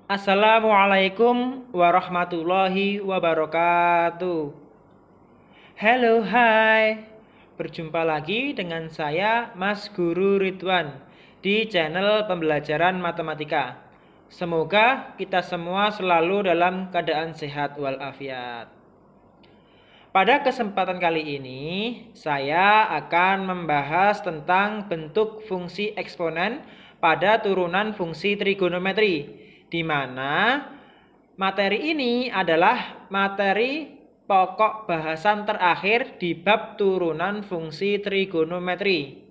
Assalamualaikum warahmatullahi wabarakatuh. Halo, hai. Berjumpa lagi dengan saya, Mas Guru Ridwan, di channel pembelajaran matematika. Semoga kita semua selalu dalam keadaan sehat walafiat. Pada kesempatan kali ini, saya akan membahas tentang bentuk fungsi eksponen pada turunan fungsi trigonometri, di mana materi ini adalah materi pokok bahasan terakhir di bab turunan fungsi trigonometri,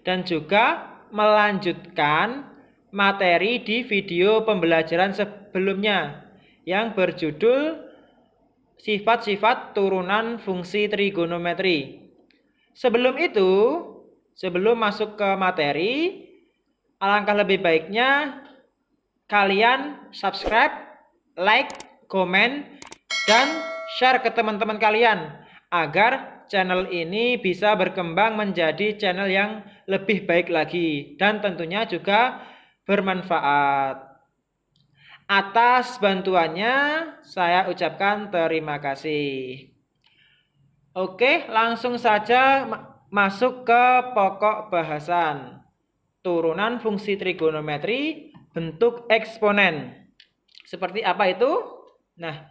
dan juga melanjutkan materi di video pembelajaran sebelumnya yang berjudul sifat-sifat turunan fungsi trigonometri. Sebelum masuk ke materi, alangkah lebih baiknya kalian subscribe, like, komen, dan share ke teman-teman kalian agar channel ini bisa berkembang menjadi channel yang lebih baik lagi dan tentunya juga bermanfaat. Atas bantuannya saya ucapkan terima kasih. Oke, langsung saja masuk ke pokok bahasan. Turunan fungsi trigonometri bentuk eksponen. Seperti apa itu? Nah,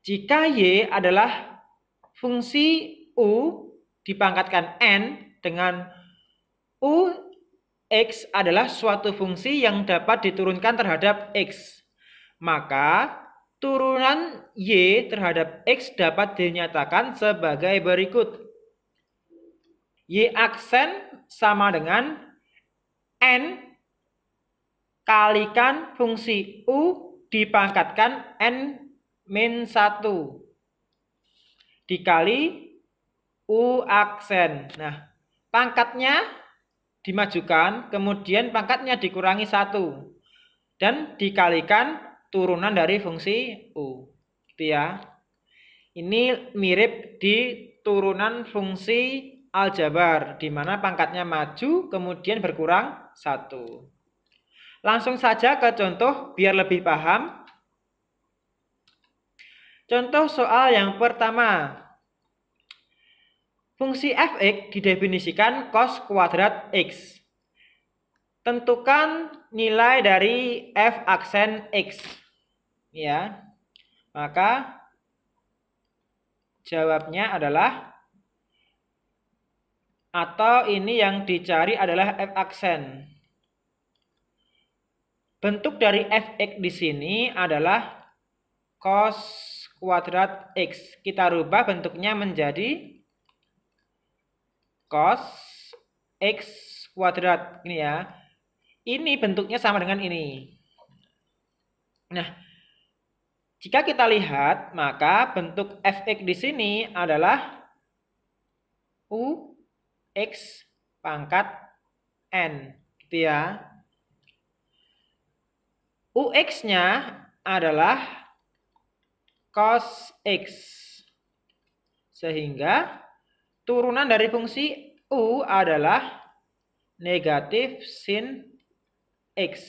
jika Y adalah fungsi U dipangkatkan N dengan U X adalah suatu fungsi yang dapat diturunkan terhadap X, maka turunan Y terhadap X dapat dinyatakan sebagai berikut. Y aksen sama dengan N kalikan fungsi U dipangkatkan N-1 dikali U aksen. Nah, pangkatnya dimajukan, kemudian pangkatnya dikurangi 1 dan dikalikan turunan dari fungsi U, gitu ya. Ini mirip di turunan fungsi aljabar, di mana pangkatnya maju kemudian berkurang 1. Langsung saja ke contoh biar lebih paham. Contoh soal yang pertama. Fungsi f(x) didefinisikan cos kuadrat x. Tentukan nilai dari f aksen x. Ya. Maka jawabnya adalah, atau ini yang dicari adalah f aksen. Bentuk dari f(x) di sini adalah cos kuadrat x. Kita rubah bentuknya menjadi cos x kuadrat. Ini ya. Ini bentuknya sama dengan ini. Nah, jika kita lihat, maka bentuk f(x) di sini adalah U X pangkat N, gitu ya. UX-nya adalah cos X. Sehingga turunan dari fungsi U adalah negatif sin X.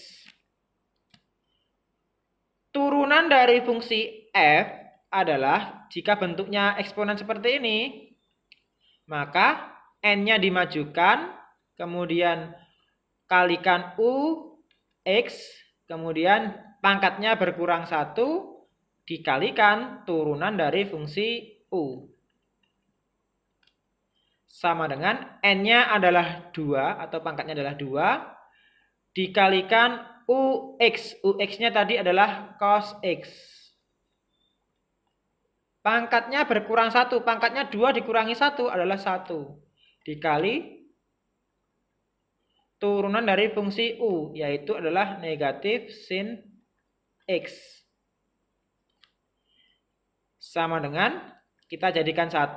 Turunan dari fungsi F adalah, jika bentuknya eksponen seperti ini, maka N-nya dimajukan, kemudian kalikan U, X, kemudian pangkatnya berkurang 1, dikalikan turunan dari fungsi U. Sama dengan N-nya adalah 2, atau pangkatnya adalah 2, dikalikan UX. UX-nya tadi adalah cos X. Pangkatnya berkurang 1, pangkatnya 2 dikurangi 1 adalah 1. Dikali turunan dari fungsi U, yaitu adalah negatif sin X. Sama dengan, kita jadikan 1,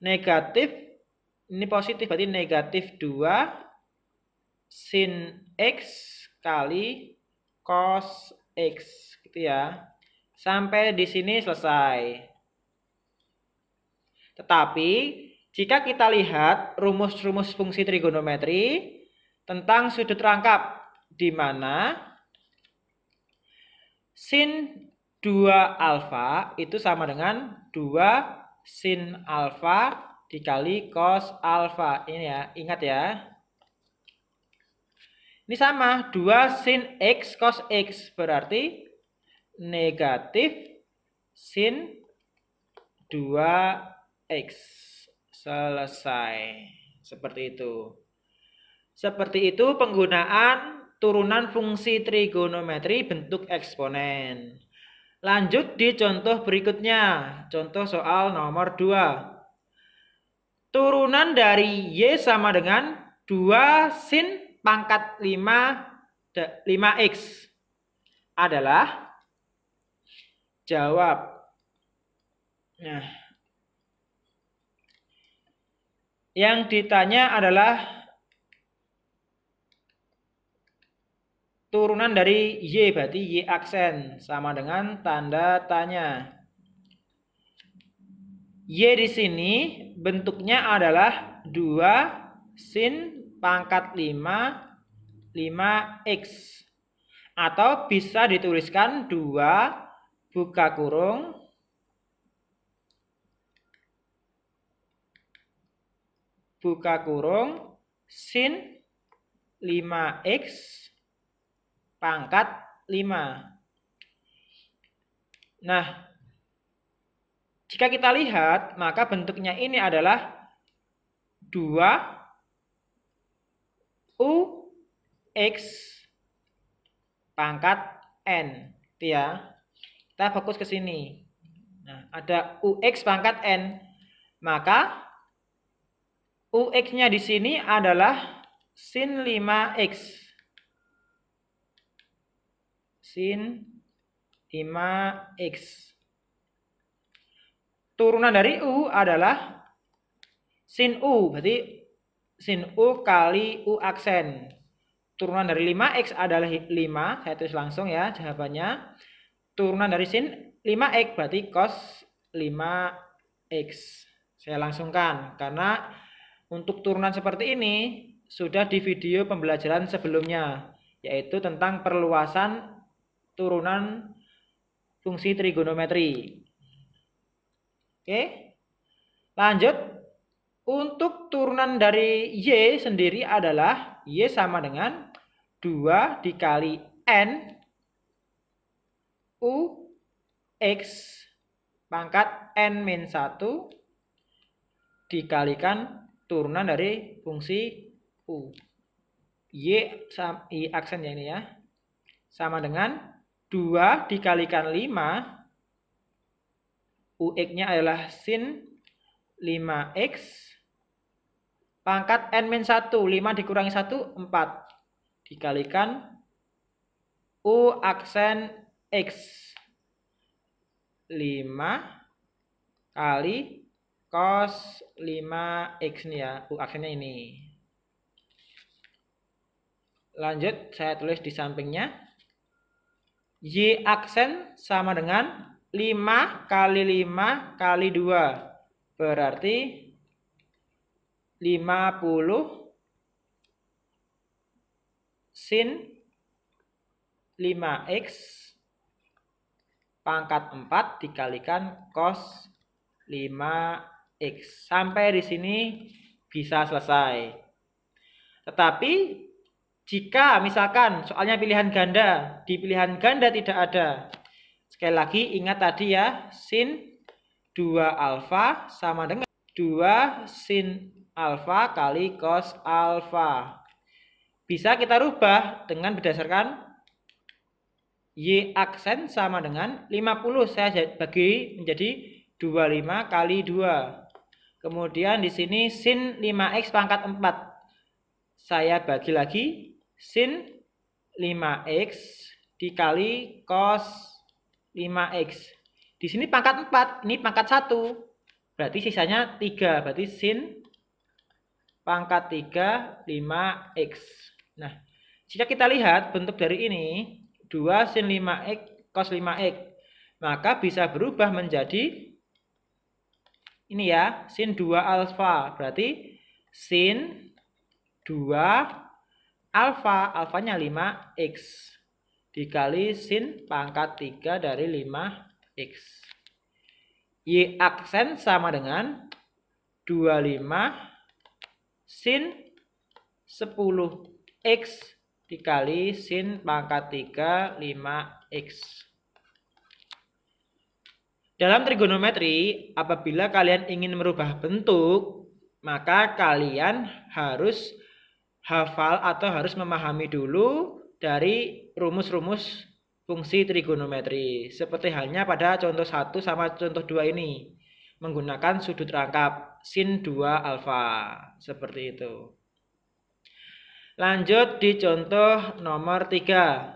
negatif, ini positif, berarti negatif 2 sin X kali cos X, gitu ya. Sampai di sini selesai. Tetapi jika kita lihat rumus-rumus fungsi trigonometri tentang sudut rangkap, di mana sin 2 alfa itu sama dengan 2 sin alfa dikali cos alfa. Ini ya, ingat ya. Ini sama, 2 sin X cos X berarti negatif sin 2X. Selesai. Seperti itu. Seperti itu penggunaan turunan fungsi trigonometri bentuk eksponen. Lanjut di contoh berikutnya. Contoh soal nomor 2. Turunan dari Y sama dengan 2 sin pangkat 5X adalah, jawab. Nah, yang ditanya adalah turunan dari Y, berarti Y aksen sama dengan tanda tanya. Y di sini bentuknya adalah 2 sin pangkat 5X. Atau bisa dituliskan 2 buka kurung sin 5X pangkat 5. Nah, jika kita lihat, maka bentuknya ini adalah 2UX pangkat N. Itu ya. Kita fokus ke sini. Nah, ada UX pangkat N. Maka UX-nya di sini adalah sin 5X. Sin 5X. Turunan dari U adalah sin U, berarti sin U kali U aksen. Turunan dari 5X adalah 5, saya tulis langsung ya jawabannya. Turunan dari sin 5X berarti cos 5X. Saya langsungkan, karena untuk turunan seperti ini sudah di video pembelajaran sebelumnya, yaitu tentang perluasan turunan fungsi trigonometri. Oke, lanjut. Untuk turunan dari Y sendiri adalah Y sama dengan 2 dikali N UX pangkat N-1 dikalikan turunan dari fungsi U. Y aksennya ini ya. Sama dengan 2 dikalikan 5. UX-nya adalah sin 5X pangkat N-1. 5 dikurangi 1, 4. Dikalikan U aksen X. 5 kali cos 5X nih ya. U aksennya ini. Lanjut, saya tulis di sampingnya. Y aksen sama dengan 5 kali 5 kali 2. Berarti 50 sin 5X pangkat 4 dikalikan cos 5X. Sampai di sini bisa selesai. Tetapi jika misalkan soalnya pilihan ganda, di pilihan ganda tidak ada. Sekali lagi ingat tadi ya, sin 2 alfa sama dengan 2 sin alfa kali cos alfa. Bisa kita rubah dengan berdasarkan Y aksen sama dengan 50. Saya bagi menjadi 25 kali 2. Kemudian di sini sin 5X pangkat 4. Saya bagi lagi sin 5X dikali cos 5X. Di sini pangkat 4, ini pangkat 1. Berarti sisanya 3. Berarti sin pangkat 3 5X. Nah, jika kita lihat bentuk dari ini 2 sin 5X cos 5X, maka bisa berubah menjadi ini ya, sin 2 alfa. Berarti sin 2 alfa, alfanya 5X dikali sin pangkat 3 dari 5x. Y aksen sama dengan 25 sin 10x dikali sin pangkat 3 5x. Dalam trigonometri, apabila kalian ingin merubah bentuk, maka kalian harus hafal atau harus memahami dulu dari rumus-rumus fungsi trigonometri. Seperti halnya pada contoh 1 sama contoh 2 ini. Menggunakan sudut rangkap sin 2 alfa. Seperti itu. Lanjut di contoh nomor 3.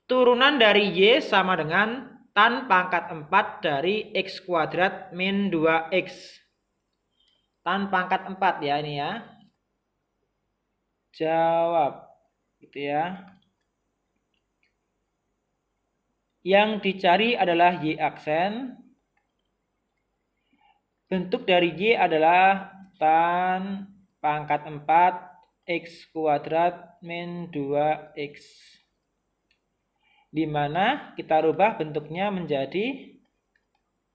Turunan dari Y sama dengan tan pangkat 4 dari X kuadrat min 2X. Tan pangkat 4 ya ini ya. Jawab. Gitu ya. Yang dicari adalah Y aksen. Bentuk dari Y adalah tan pangkat 4 X kuadrat min 2X. Di mana kita rubah bentuknya menjadi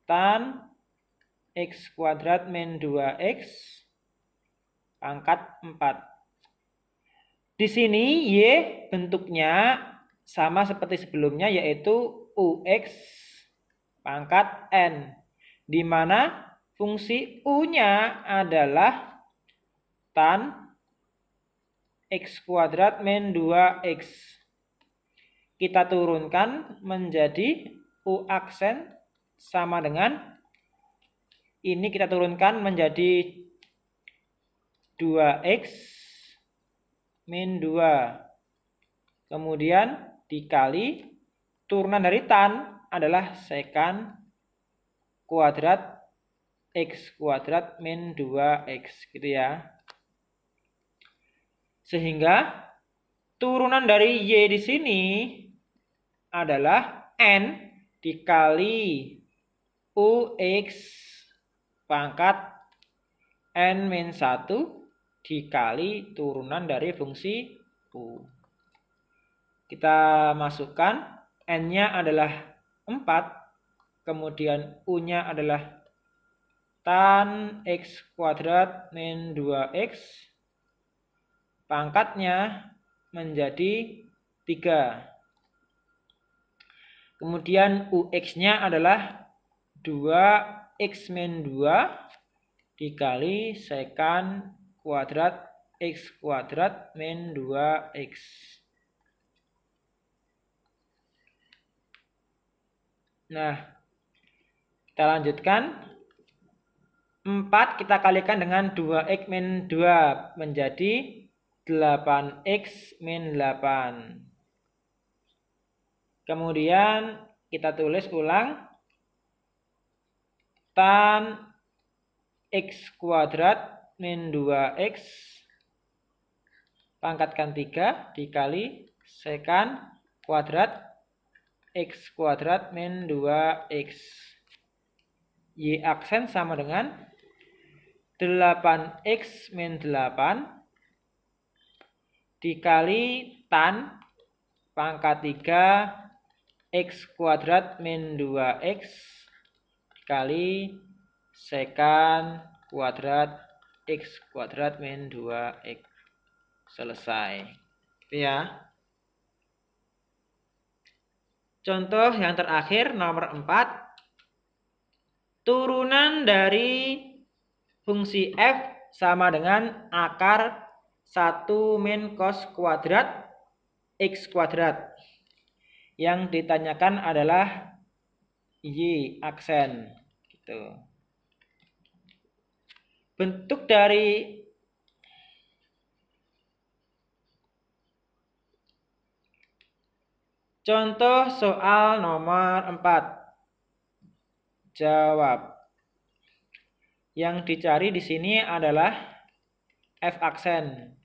tan X kuadrat min 2X pangkat 4. Di sini Y bentuknya sama seperti sebelumnya, yaitu UX pangkat N. Di mana fungsi U-nya adalah tan X kuadrat min 2X. Kita turunkan menjadi U aksen sama dengan ini, kita turunkan menjadi 2X min 2. Kemudian dikali turunan dari tan adalah sekan kuadrat X kuadrat min 2X gitu ya. Sehingga turunan dari Y di sini adalah N dikali UX pangkat N-1 dikali turunan dari fungsi U. Kita masukkan N-nya adalah 4, kemudian U-nya adalah tan X kuadrat min 2X, pangkatnya menjadi 3. Kemudian UX-nya adalah 2X min 2 dikali sekan kuadrat X kuadrat min 2X. Nah, kita lanjutkan. 4 kita kalikan dengan 2X min 2 menjadi 8X min 8. Kemudian kita tulis ulang tan X kuadrat min 2X pangkatkan 3 dikali sekan kuadrat X kuadrat min 2X. Y aksen sama dengan 8X min 8 dikali tan pangkat 3 X kuadrat min 2X dikali sekan kuadrat X kuadrat min 2X. Selesai. Itu ya. Contoh yang terakhir nomor 4. Turunan dari fungsi F sama dengan akar 1 min cos kuadrat X kuadrat. Yang ditanyakan adalah Y aksen. Gitu. Bentuk dari contoh soal nomor 4. Jawab. Yang dicari di sini adalah F aksen.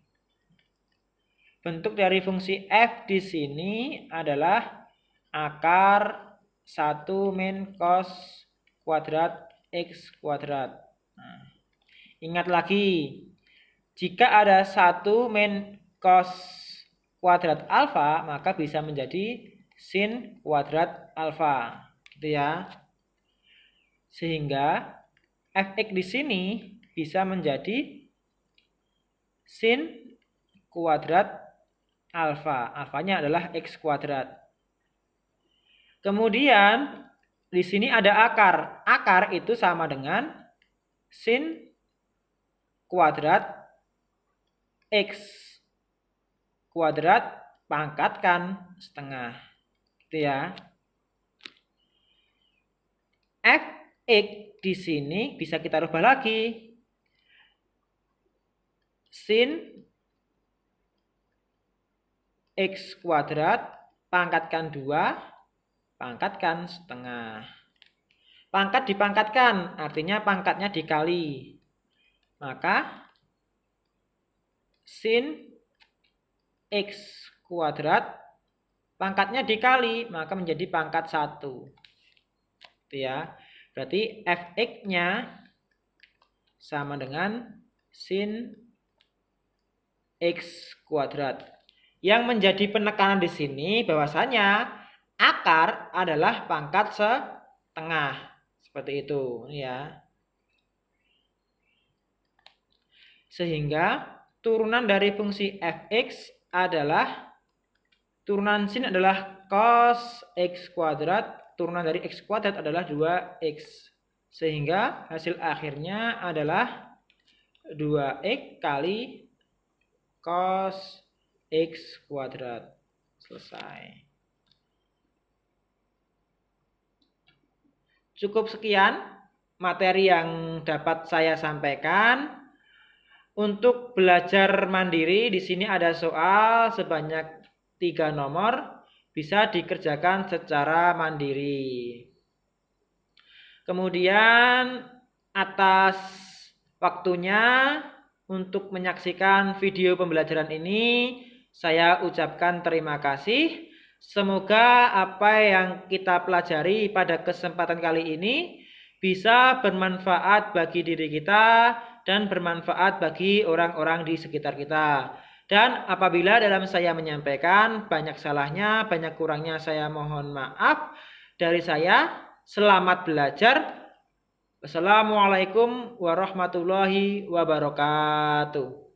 Bentuk dari fungsi F di sini adalah akar 1 min cos kuadrat X kuadrat. Nah, ingat lagi, jika ada 1 min cos kuadrat alfa, maka bisa menjadi sin kuadrat alfa, gitu ya. Sehingga fx di sini bisa menjadi sin kuadrat alfa. Alfanya adalah x kuadrat. Kemudian di sini ada akar. Akar itu sama dengan sin kuadrat x kuadrat pangkatkan setengah, gitu ya. Fx di sini bisa kita rubah lagi. Sin x kuadrat pangkatkan 2 pangkatkan setengah. Pangkat dipangkatkan artinya pangkatnya dikali. Maka sin x kuadrat pangkatnya dikali, maka menjadi pangkat 1. Itu ya. Berarti fx-nya sama dengan sin x kuadrat. Yang menjadi penekanan di sini bahwasanya akar adalah pangkat setengah. Seperti itu ya. Sehingga turunan dari fungsi fx adalah turunan sin adalah cos x kuadrat, turunan dari x kuadrat adalah 2x. Sehingga hasil akhirnya adalah 2x kali cos x kuadrat. Selesai. Cukup sekian materi yang dapat saya sampaikan. Untuk belajar mandiri di sini ada soal sebanyak 3 nomor, bisa dikerjakan secara mandiri. Kemudian atas waktunya untuk menyaksikan video pembelajaran ini, saya ucapkan terima kasih. Semoga apa yang kita pelajari pada kesempatan kali ini bisa bermanfaat bagi diri kita dan bermanfaat bagi orang-orang di sekitar kita. Dan apabila dalam saya menyampaikan banyak salahnya, banyak kurangnya, saya mohon maaf. Dari saya, selamat belajar. Wassalamualaikum warahmatullahi wabarakatuh.